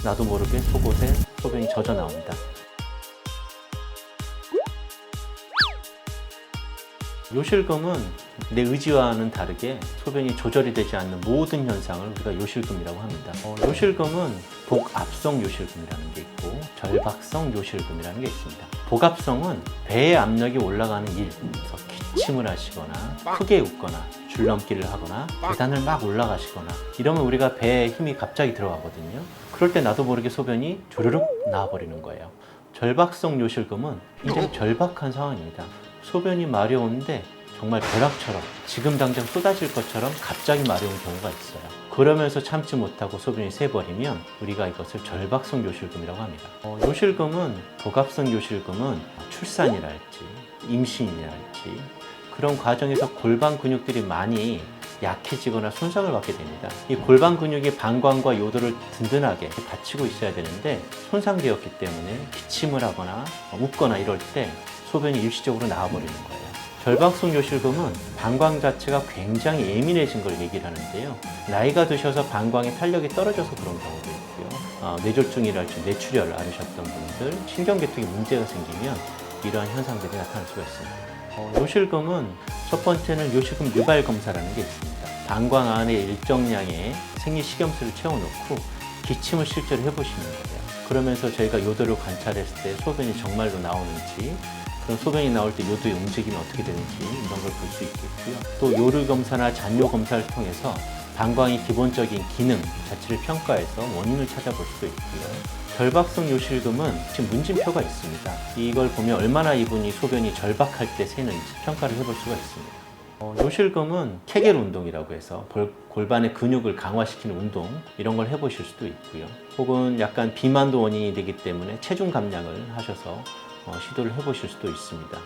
나도 모르게 속옷에 소변이 젖어 나옵니다. 요실금은 내 의지와는 다르게 소변이 조절이 되지 않는 모든 현상을 우리가 요실금이라고 합니다. 요실금은 복압성 요실금이라는 게 있고 절박성 요실금이라는 게 있습니다. 복압성은 배의 압력이 올라가는 일, 그래서 기침을 하시거나 크게 웃거나 줄넘기를 하거나 계단을 막 올라가시거나 이러면 우리가 배에 힘이 갑자기 들어가거든요. 그럴 때 나도 모르게 소변이 조르륵 나와버리는 거예요. 절박성 요실금은 굉장히 절박한 상황입니다. 소변이 마려운데 정말 벼락처럼 지금 당장 쏟아질 것처럼 갑자기 마려운 경우가 있어요. 그러면서 참지 못하고 소변이 새버리면 우리가 이것을 절박성 요실금이라고 합니다. 요실금은 복압성 요실금은 출산이랄지 임신이랄지 그런 과정에서 골반 근육들이 많이 약해지거나 손상을 받게 됩니다. 이 골반 근육이 방광과 요도를 든든하게 받치고 있어야 되는데 손상되었기 때문에 기침을 하거나 웃거나 이럴 때 소변이 일시적으로 나와버리는 거예요. 절박성 요실금은 방광 자체가 굉장히 예민해진 걸 얘기를 하는데요. 나이가 드셔서 방광의 탄력이 떨어져서 그런 경우도 있고요. 뇌졸중이랄지 뇌출혈을 앓으셨던 분들, 신경계통에 문제가 생기면 이러한 현상들이 나타날 수가 있습니다. 요실금은 첫 번째는 요실금 유발 검사라는 게 있습니다. 방광 안에 일정량의 생리식염수를 채워놓고 기침을 실제로 해보시는 거예요. 그러면서 저희가 요도를 관찰했을 때 소변이 정말로 나오는지 그런 소변이 나올 때 요도의 움직임이 어떻게 되는지 이런 걸 볼 수 있겠고요. 또 요르 검사나 잔뇨 검사를 통해서 방광의 기본적인 기능 자체를 평가해서 원인을 찾아볼 수도 있고요. 절박성 요실금은 지금 문진표가 있습니다. 이걸 보면 얼마나 이분이 소변이 절박할 때 새는지 평가를 해볼 수가 있습니다. 요실금은 케겔 운동이라고 해서 골반의 근육을 강화시키는 운동 이런 걸 해보실 수도 있고요. 혹은 약간 비만도 원인이 되기 때문에 체중 감량을 하셔서 시도를 해보실 수도 있습니다.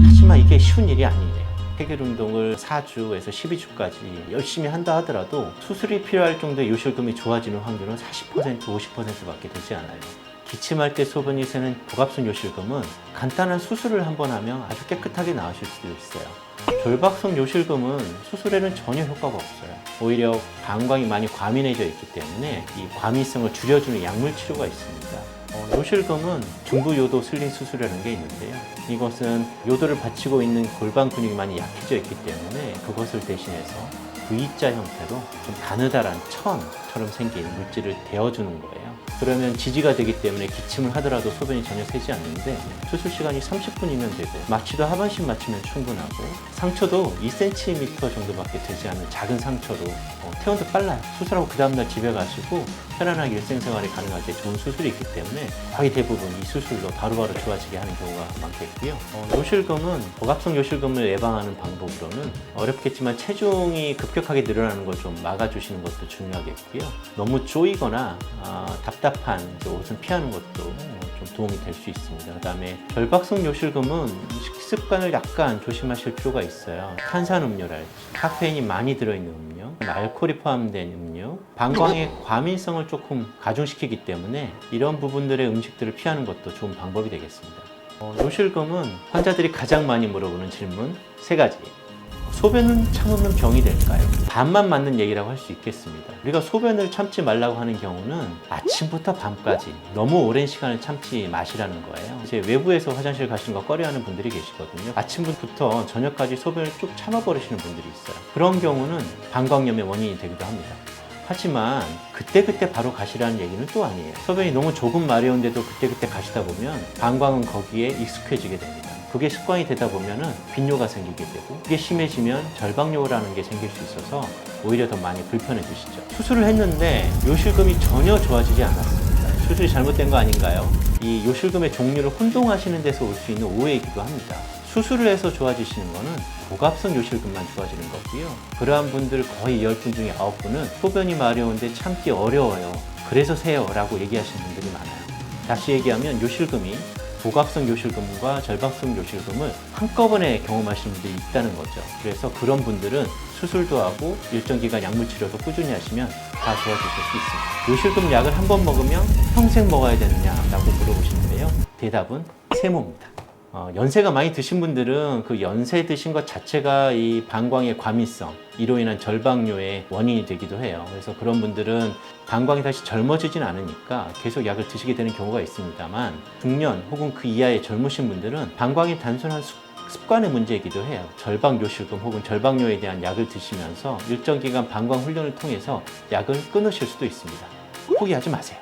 하지만 이게 쉬운 일이 아니에요. 케겔 운동을 4주에서 12주까지 열심히 한다 하더라도 수술이 필요할 정도의 요실금이 좋아지는 확률은 40%, 50%밖에 되지 않아요. 기침할 때 소변이 새는 복압성 요실금은 간단한 수술을 한번 하면 아주 깨끗하게 나으실 수도 있어요. 절박성 요실금은 수술에는 전혀 효과가 없어요. 오히려 방광이 많이 과민해져 있기 때문에 이 과민성을 줄여주는 약물 치료가 있습니다. 요실금은 중부요도 슬림 수술이라는 게 있는데요. 이것은 요도를 받치고 있는 골반 근육이 많이 약해져 있기 때문에 그것을 대신해서 V자 형태로 좀 가느다란 천처럼 생긴 물질을 대어주는 거예요. 그러면 지지가 되기 때문에 기침을 하더라도 소변이 전혀 새지 않는데 수술 시간이 30분이면 되고 마취도 하반신 마취면 충분하고 상처도 2cm 정도밖에 되지 않는 작은 상처로 퇴원도 빨라요. 수술하고 그 다음날 집에 가시고 편안하게 일상생활이 가능할 때 좋은 수술이 있기 때문에 거의 대부분 이 수술로 바로바로 좋아지게 하는 경우가 많겠고요. 요실금은 복압성 요실금을 예방하는 방법으로는 어렵겠지만 체중이 급격하게 늘어나는 걸 좀 막아주시는 것도 중요하겠고요. 너무 쪼이거나 답답한 옷은 피하는 것도 좀 도움이 될 수 있습니다. 그 다음에 절박성 요실금은 식습관을 약간 조심하실 필요가 있어요. 탄산음료랄지 카페인이 많이 들어있는 음료, 알코올이 포함된 음료, 방광의 과민성을 조금 가중시키기 때문에 이런 부분들의 음식들을 피하는 것도 좋은 방법이 되겠습니다. 요실금은 환자들이 가장 많이 물어보는 질문 3가지. 소변은 참으면 병이 될까요? 반만 맞는 얘기라고 할 수 있겠습니다. 우리가 소변을 참지 말라고 하는 경우는 아침부터 밤까지 너무 오랜 시간을 참지 마시라는 거예요. 이제 외부에서 화장실 가시는 거 꺼려하는 분들이 계시거든요. 아침부터 저녁까지 소변을 쭉 참아버리시는 분들이 있어요. 그런 경우는 방광염의 원인이 되기도 합니다. 하지만 그때그때 바로 가시라는 얘기는 또 아니에요. 소변이 너무 조금 마려운데도 그때그때 가시다 보면 방광은 거기에 익숙해지게 됩니다. 그게 습관이 되다 보면은 빈뇨가 생기게 되고 그게 심해지면 절박뇨라는 게 생길 수 있어서 오히려 더 많이 불편해지시죠. 수술을 했는데 요실금이 전혀 좋아지지 않았습니다. 수술이 잘못된 거 아닌가요? 이 요실금의 종류를 혼동하시는 데서 올 수 있는 오해이기도 합니다. 수술을 해서 좋아지시는 거는 복압성 요실금만 좋아지는 거고요. 그러한 분들 거의 10분 중에 9분은 소변이 마려운데 참기 어려워요. 그래서 새요 라고 얘기하시는 분들이 많아요. 다시 얘기하면 요실금이 복압성 요실금과 절박성 요실금을 한꺼번에 경험하시는 분들이 있다는 거죠. 그래서 그런 분들은 수술도 하고 일정 기간 약물 치료도 꾸준히 하시면 다 좋아지실 수 있습니다. 요실금 약을 한 번 먹으면 평생 먹어야 되느냐라고 물어보시는데요. 대답은 세모입니다. 연세가 많이 드신 분들은 그 연세 드신 것 자체가 이 방광의 과민성, 이로 인한 절박뇨의 원인이 되기도 해요. 그래서 그런 분들은 방광이 다시 젊어지진 않으니까 계속 약을 드시게 되는 경우가 있습니다만, 중년 혹은 그 이하의 젊으신 분들은 방광이 단순한 습관의 문제이기도 해요. 절박요실금 혹은 절박뇨에 대한 약을 드시면서 일정 기간 방광 훈련을 통해서 약을 끊으실 수도 있습니다. 포기하지 마세요.